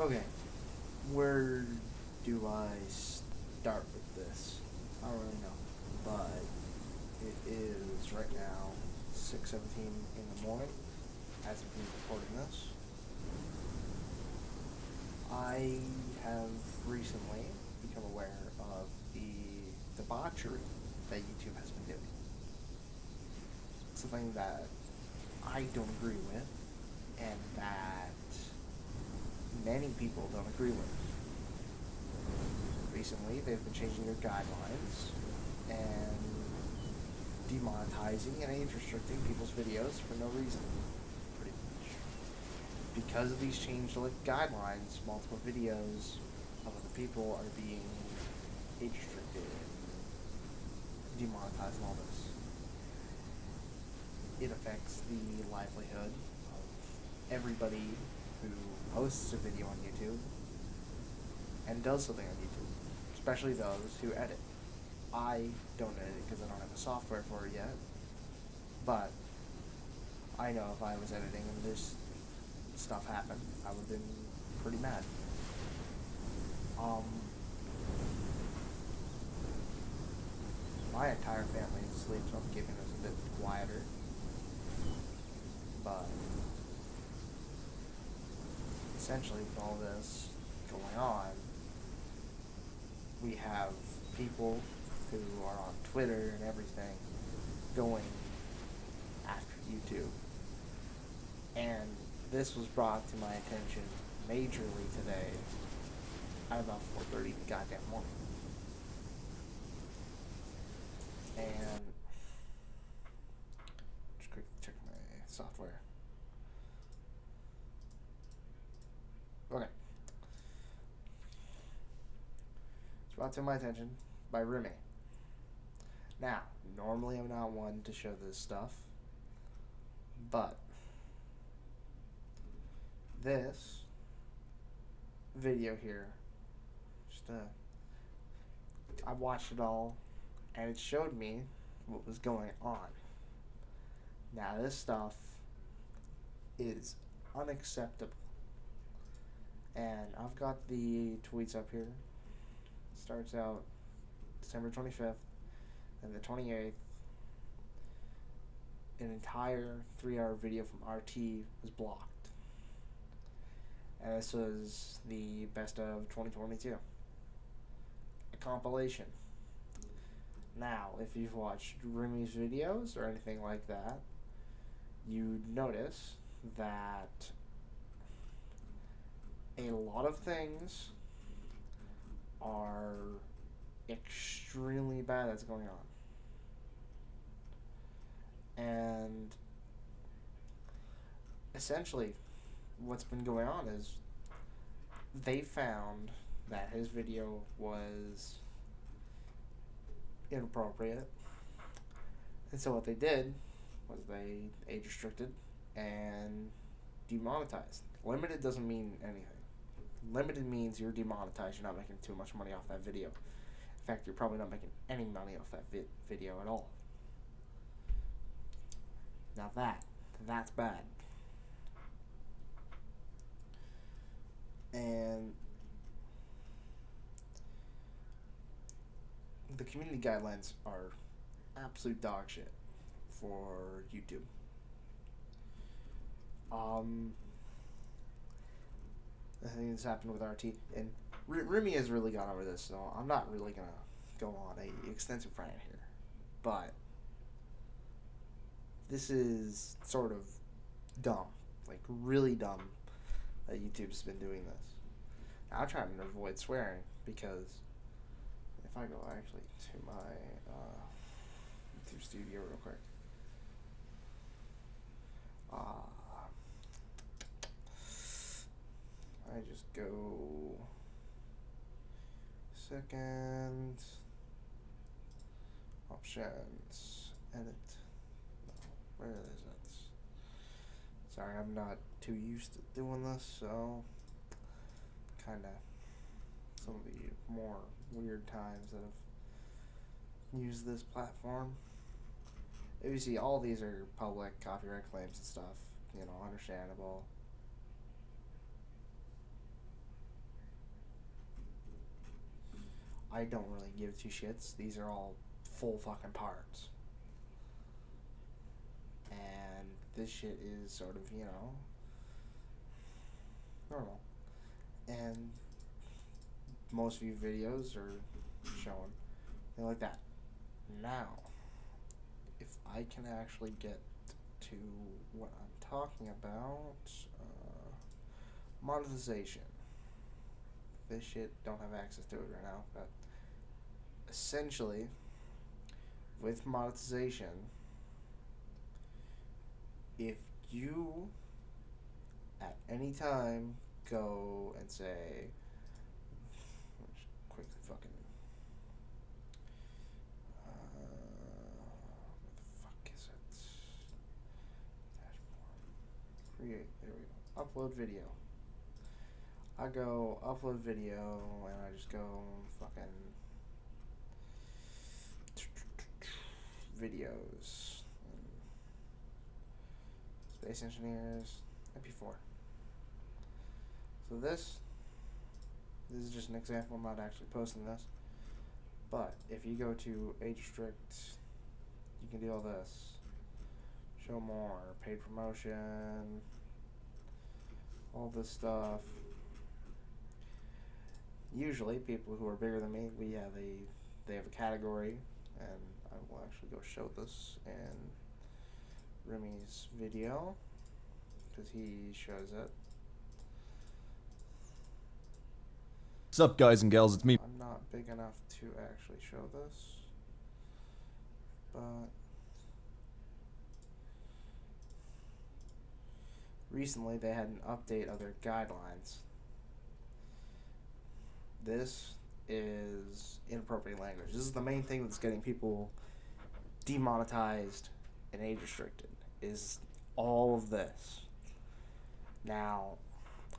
Okay, where do I start with this? I don't really know, but it is right now 6:17 in the morning as of me recording this. I have recently become aware of the debauchery that YouTube has been doing. Something that I don't agree with, and that many people don't agree with. Recently, they've been changing their guidelines and demonetizing and age restricting people's videos for no reason, pretty much. Because of these changed guidelines, multiple videos of other people are being age restricted and demonetized and all this. It affects the livelihood of everybody who posts a video on YouTube and does something on YouTube, especially those who edit. I don't edit because I don't have the software for it yet, but I know if I was editing and this stuff happened, I would have been pretty mad. My entire family is asleep, so I'm keeping this a bit quieter, but essentially with all this going on, we have people who are on Twitter and everything going after YouTube. And this was brought to my attention majorly today at about 4:30 in the goddamn morning. And just quickly check my software. Okay. It's brought to my attention by Remy. Now, normally I'm not one to show this stuff, but this video here, I watched it all, and it showed me what was going on. Now, this stuff is unacceptable. And I've got the tweets up here. It starts out December 25th, and the 28th. An entire 3-hour video from RT was blocked. And this was the best of 2022. A compilation. Now, if you've watched Rimmy's videos or anything like that, you'd notice that a lot of things are extremely bad that's going on. And essentially, what's been going on is they found that his video was inappropriate. And so what they did was they age restricted and demonetized. Limited doesn't mean anything. Limited means you're demonetized, you're not making too much money off that video. In fact, you're probably not making any money off that video at all. Now that's bad. And the community guidelines are absolute dog shit for YouTube. I think this happened with RT, and Remy has really gone over this, so I'm not really gonna go on a extensive rant here, but this is sort of dumb, like really dumb, that YouTube's been doing this. Now, I'm trying to avoid swearing because if I go actually to my YouTube studio real quick, I just go second options edit. No, where is it? Sorry, I'm not too used to doing this, so kind of some of the more weird times that I've used this platform. If you see, all these are public copyright claims and stuff, understandable. I don't really give two shits. These are all full fucking parts. And this shit is sort of, you know, normal. And most view videos are shown. They're like that. Now, if I can actually get to what I'm talking about, monetization. This shit don't have access to it right now, but essentially, with monetization, if you at any time go and say, quickly fucking, what the fuck is it? Dashboard. Create, there we go. Upload video. I go upload video and I just go fucking videos. Space Engineers, MP4. So this is just an example. I'm not actually posting this. But if you go to age restrict, you can do all this. Show more, paid promotion, all this stuff. Usually, people who are bigger than me, they have a category, and I will actually go show this in Rimmy's video, because he shows it. What's up, guys and gals? It's me. I'm not big enough to actually show this, but recently they had an update of their guidelines. This is inappropriate language. This is the main thing that's getting people demonetized and age restricted, is all of this. Now,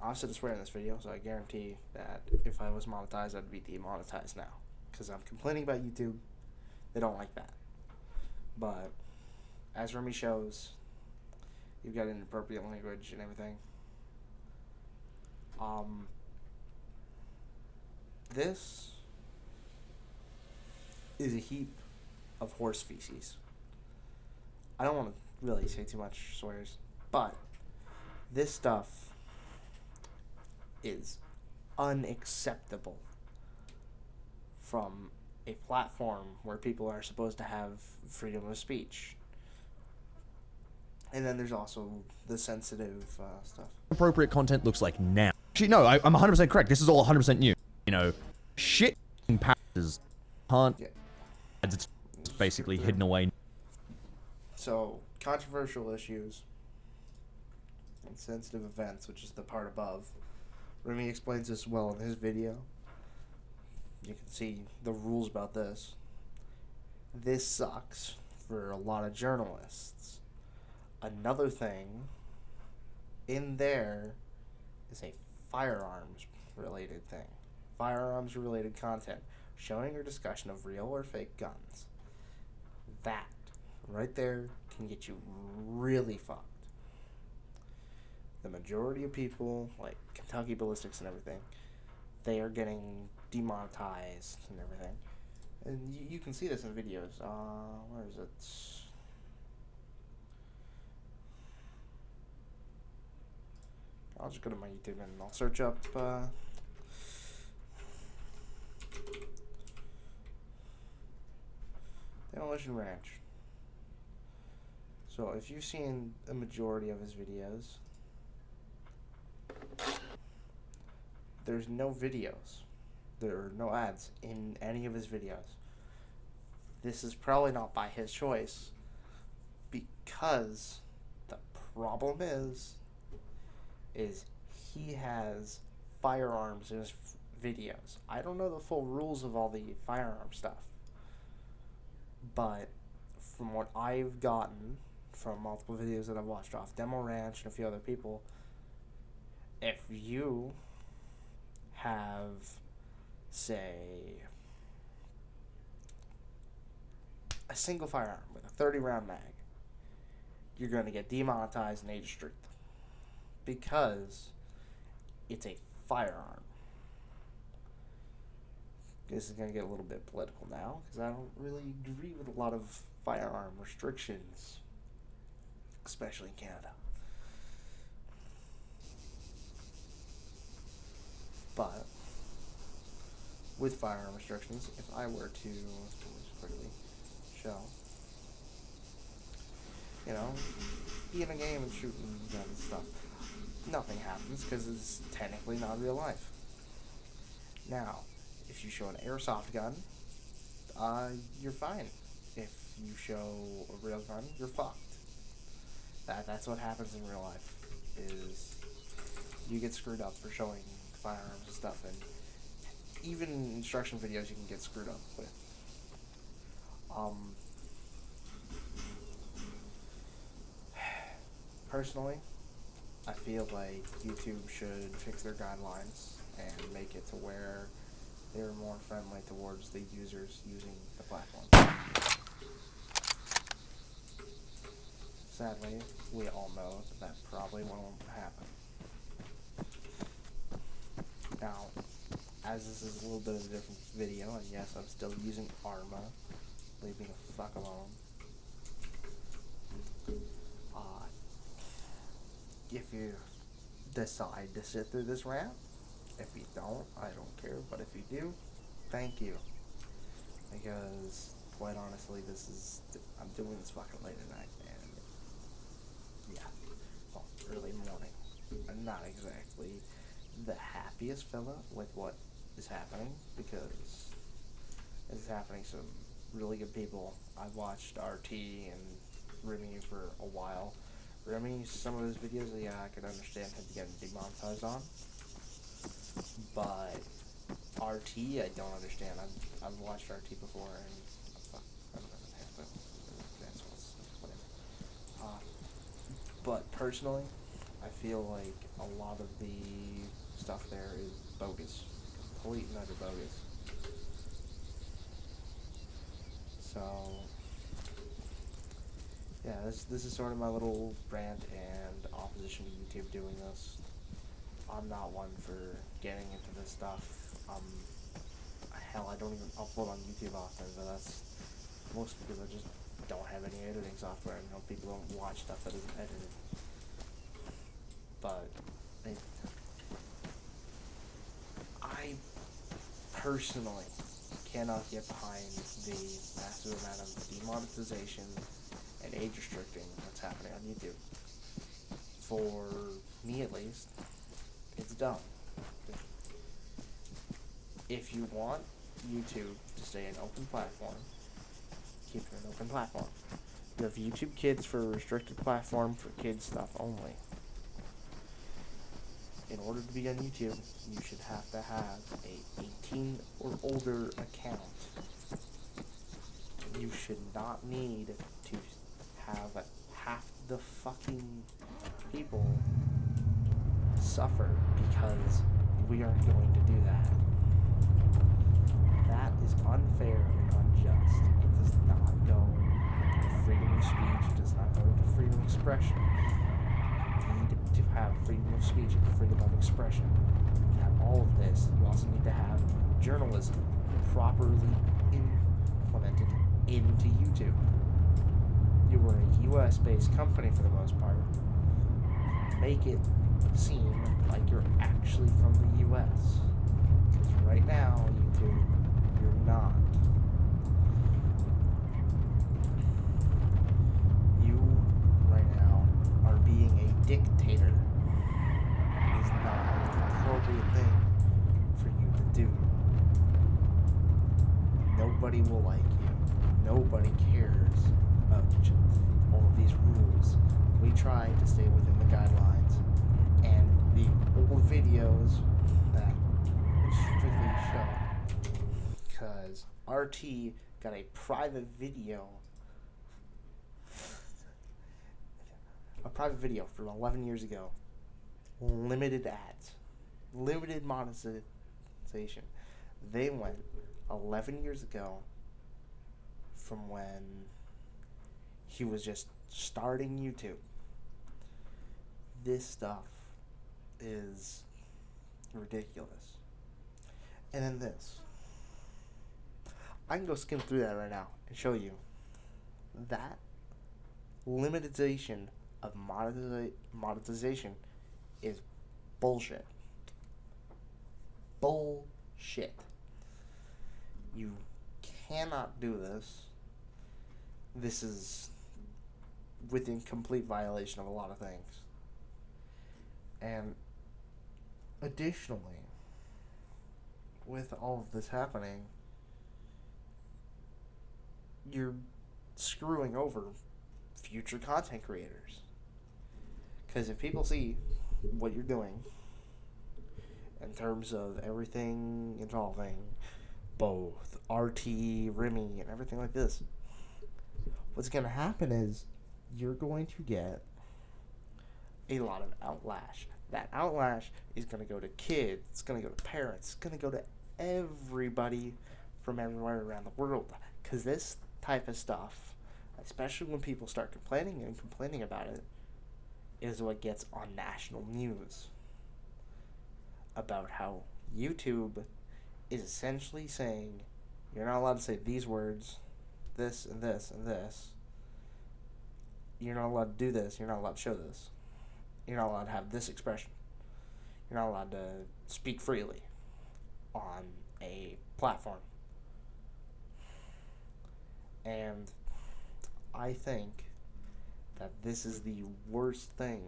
I've said to swear in this video, so I guarantee that if I was monetized, I'd be demonetized now. Because I'm complaining about YouTube. They don't like that. But, as Remy shows, you've got inappropriate language and everything. This is a heap of horse feces. I don't want to really say too much swears, but this stuff is unacceptable from a platform where people are supposed to have freedom of speech. And then there's also the sensitive stuff. Appropriate content looks like now. Actually, no, I'm 100% correct. This is all 100% new. You know, shit passes can't. Yeah. It's basically hidden away. So, controversial issues and sensitive events, which is the part above. Remy explains this well in his video. You can see the rules about this. This sucks for a lot of journalists. Another thing in there is a firearms related thing. Firearms related content showing or discussion of real or fake guns. That right there can get you really fucked. The majority of people, like Kentucky Ballistics and everything, they are getting demonetized and everything. And you can see this in videos. Where is it? I'll just go to my YouTube and I'll search up Demolition Ranch. So if you've seen a majority of his videos, there's no videos. There are no ads in any of his videos. This is probably not by his choice, because the problem is he has firearms in his videos. I don't know the full rules of all the firearm stuff, but from what I've gotten from multiple videos that I've watched off Demo Ranch and a few other people, if you have, say, a single firearm with a 30-round mag, you're going to get demonetized and age restricted because it's a firearm. this is going to get a little bit political now, because I don't really agree with a lot of firearm restrictions, especially in Canada. But with firearm restrictions, if I were to just quickly show, you know, be in a game and shooting guns and stuff, nothing happens because it's technically not real life. Now, if you show an airsoft gun, you're fine. If you show a real gun, you're fucked. That's what happens in real life, is you get screwed up for showing firearms and stuff, and even instruction videos you can get screwed up with. Personally, I feel like YouTube should fix their guidelines and make it to where they're more friendly towards the users using the platform. Sadly, we all know that probably won't happen. Now, as this is a little bit of a different video, and yes, I'm still using Arma, leave me the fuck alone. If you decide to sit through this rant, if you don't, I don't care, but if you do, thank you. Because, quite honestly, I'm doing this fucking late at night, and yeah, well, early morning. I'm not exactly the happiest fella with what is happening, because it's happening to some really good people. I've watched RT and Rimmy for a while. Rimmy, some of his videos, yeah, I could understand him getting demonetized on, but RT, I don't understand. I've watched RT before, and I don't know, that's whatever. But personally, I feel like a lot of the stuff there is bogus, complete and utter bogus. So, yeah, this is sort of my little rant and opposition to YouTube doing this. I'm not one for getting into this stuff. Hell, I don't even upload on YouTube often, but that's mostly because I just don't have any editing software, and people don't watch stuff that isn't edited. But I personally cannot get behind the massive amount of demonetization and age restricting that's happening on YouTube. For me, at least, it's dumb. If you want YouTube to stay an open platform, keep it an open platform. You have YouTube Kids for a restricted platform for kids stuff only. In order to be on YouTube, you should have to have a 18 or older account. You should not need to have half the fucking people suffer because we aren't going to do that. That is unfair and unjust. It does not go to freedom of speech. It does not go to freedom of expression. You need to have freedom of speech and freedom of expression. To have all of this, you also need to have journalism properly implemented into YouTube. You were a US-based company for the most part. Make it seem like you're actually from the US. Because right now, YouTube, you're not. You, right now, are being a dictator. It is not an appropriate thing for you to do. Nobody will like you. Nobody cares about all of these rules. We try to stay within the guidelines, and the old videos that strictly show, because RT got a private video from 11 years ago, limited ads, limited monetization. They went 11 years ago from when he was just starting YouTube. This stuff is ridiculous. And then this. I can go skim through that right now and show you that limitization of monetization is bullshit. Bullshit. You cannot do this. This is within complete violation of a lot of things. And additionally, with all of this happening, you're screwing over future content creators. Because if people see what you're doing in terms of everything involving both RT, Rimmy, and everything like this, what's going to happen is you're going to get a lot of outlash. That outlash is going to go to kids, it's going to go to parents, it's going to go to everybody from everywhere around the world. Because this type of stuff, especially when people start complaining about it, is what gets on national news about how YouTube is essentially saying you're not allowed to say these words, this and this and this. You're not allowed to do this. You're not allowed to show this. You're not allowed to have this expression. You're not allowed to speak freely on a platform. And I think that this is the worst thing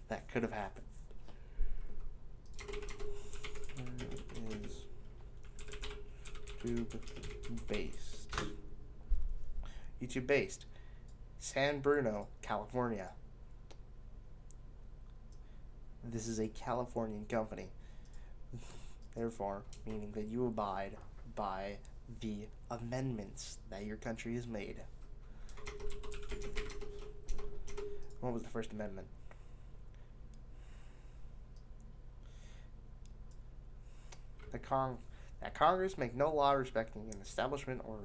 that could have happened. Where is YouTube based? YouTube based. San Bruno, California. This is a Californian company. Therefore, meaning that you abide by the amendments that your country has made. What was the First Amendment? That Congress make no law respecting an establishment or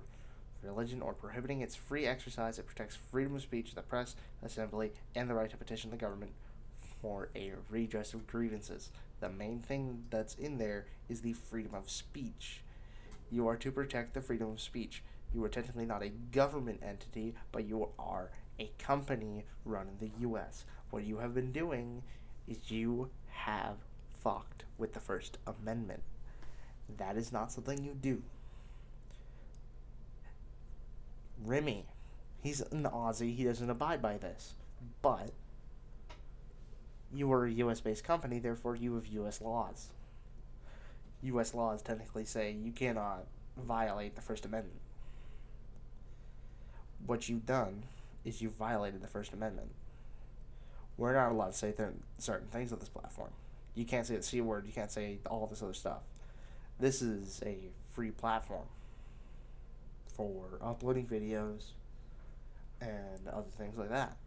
religion or prohibiting its free exercise. It protects freedom of speech, the press, assembly, and the right to petition the government for a redress of grievances. The main thing that's in there is the freedom of speech. You are to protect the freedom of speech. You are technically not a government entity, but you are a company run in the U.S. What you have been doing is you have fucked with the First Amendment. That is not something you do. Rimmy, he's an Aussie, he doesn't abide by this. But you are a US-based company, therefore you have US laws. US laws technically say you cannot violate the First Amendment. What you've done is you've violated the First Amendment. We're not allowed to say certain things on this platform. You can't say the C word, you can't say all this other stuff. This is a free platform for uploading videos and other things like that.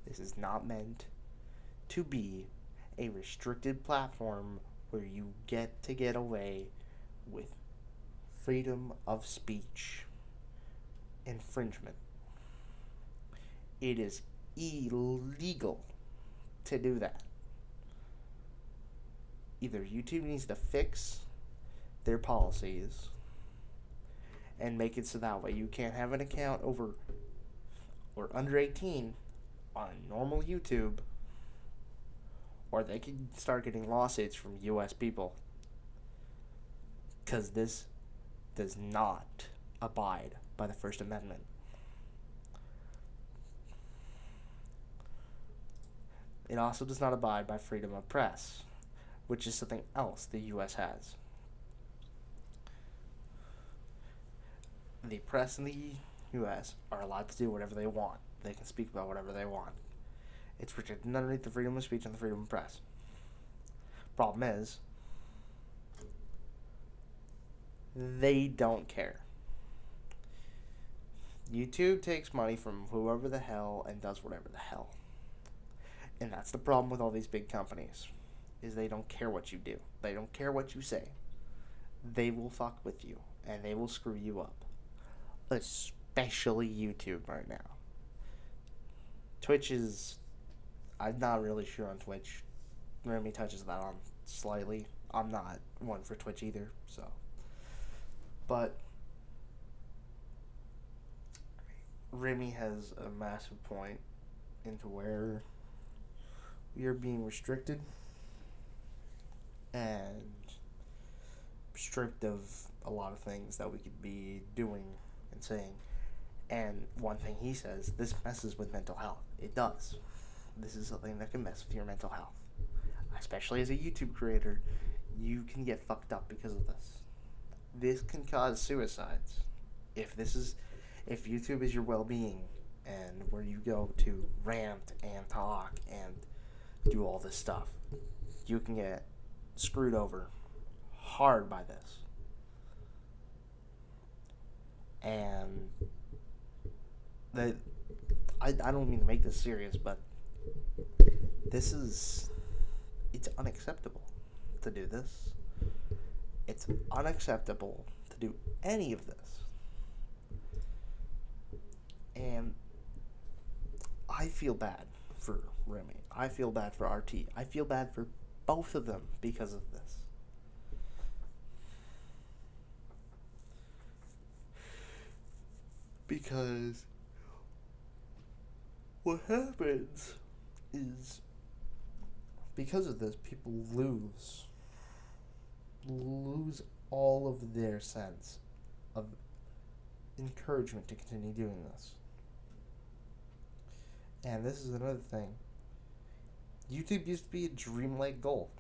This is not meant to be a restricted platform where you get to get away with freedom of speech infringement. It is illegal to do that. Either YouTube needs to fix their policies and make it so that way you can't have an account over or under 18 on normal YouTube, or they can start getting lawsuits from US people, because this does not abide by the First Amendment. It also does not abide by freedom of press, which is something else the US has. The press in the US are allowed to do whatever they want. They can speak about whatever they want. It's protected underneath the freedom of speech and the freedom of press. Problem is, they don't care. YouTube takes money from whoever the hell and does whatever the hell. And that's the problem with all these big companies, is they don't care what you do. They don't care what you say. They will fuck with you, and they will screw you up. Especially YouTube right now. Twitch is... I'm not really sure on Twitch. Remy touches that on slightly. I'm not one for Twitch either, so... But Rimmy has a massive point into where we are being restricted and stripped of a lot of things that we could be doing and saying. And one thing he says, this messes with mental health. It does. This is something that can mess with your mental health. Especially as a YouTube creator, you can get fucked up because of this. This can cause suicides. If YouTube is your well-being and where you go to rant and talk and do all this stuff, you can get screwed over hard by this. And I don't mean to make this serious, but it's unacceptable to do this. It's unacceptable to do any of this. And I feel bad for Remy. I feel bad for RT. I feel bad for both of them because of this. Because what happens is, because of this, people lose all of their sense of encouragement to continue doing this. And this is another thing. YouTube used to be a dreamlike goal.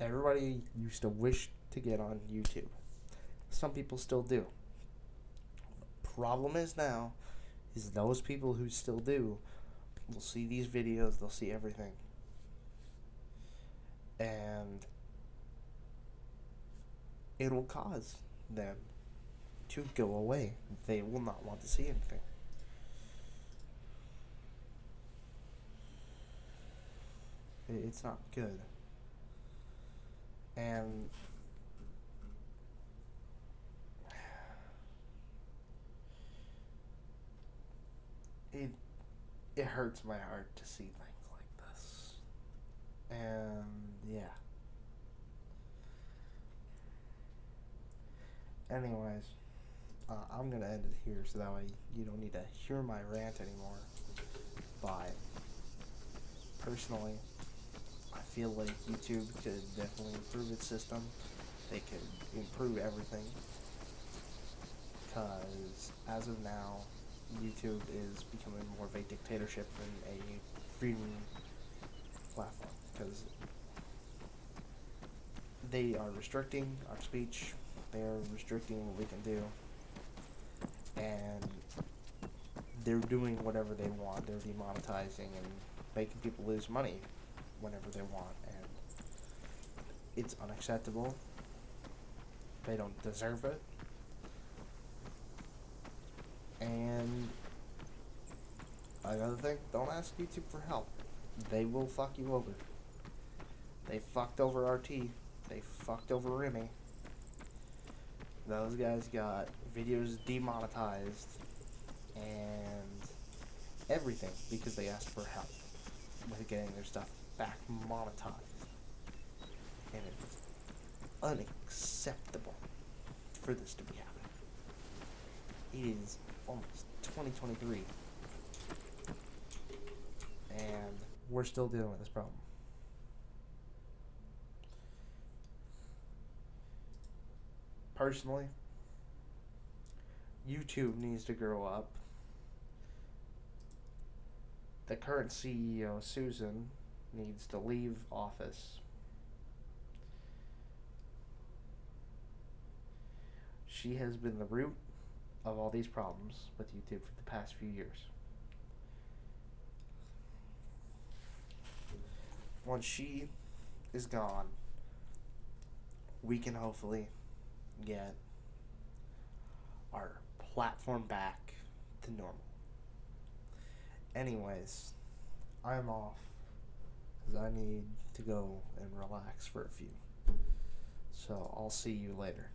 Everybody used to wish to get on YouTube. Some people still do. The problem is now is those people who still do will see these videos, they'll see everything. And it'll cause them to go away. They will not want to see anything. It's not good. And it hurts my heart to see things like this. And yeah. Anyways, I'm gonna end it here so that way you don't need to hear my rant anymore. But personally, I feel like YouTube could definitely improve its system. They could improve everything. Because as of now, YouTube is becoming more of a dictatorship than a freedom platform. Because they are restricting our speech. They are restricting what we can do. And they're doing whatever they want. They're demonetizing and making people lose money whenever they want. And it's unacceptable. They don't deserve it. And another thing, don't ask YouTube for help. They will fuck you over. They fucked over RT. They fucked over Remy. Those guys got videos demonetized and everything because they asked for help with getting their stuff back monetized. And it's unacceptable for this to be happening. It is almost 2023 and we're still dealing with this problem. Personally, YouTube needs to grow up. The current CEO, Susan, needs to leave office. She has been the root of all these problems with YouTube for the past few years. Once she is gone, we can hopefully get our platform back to normal. Anyways, I'm off because I need to go and relax for a few. So I'll see you later.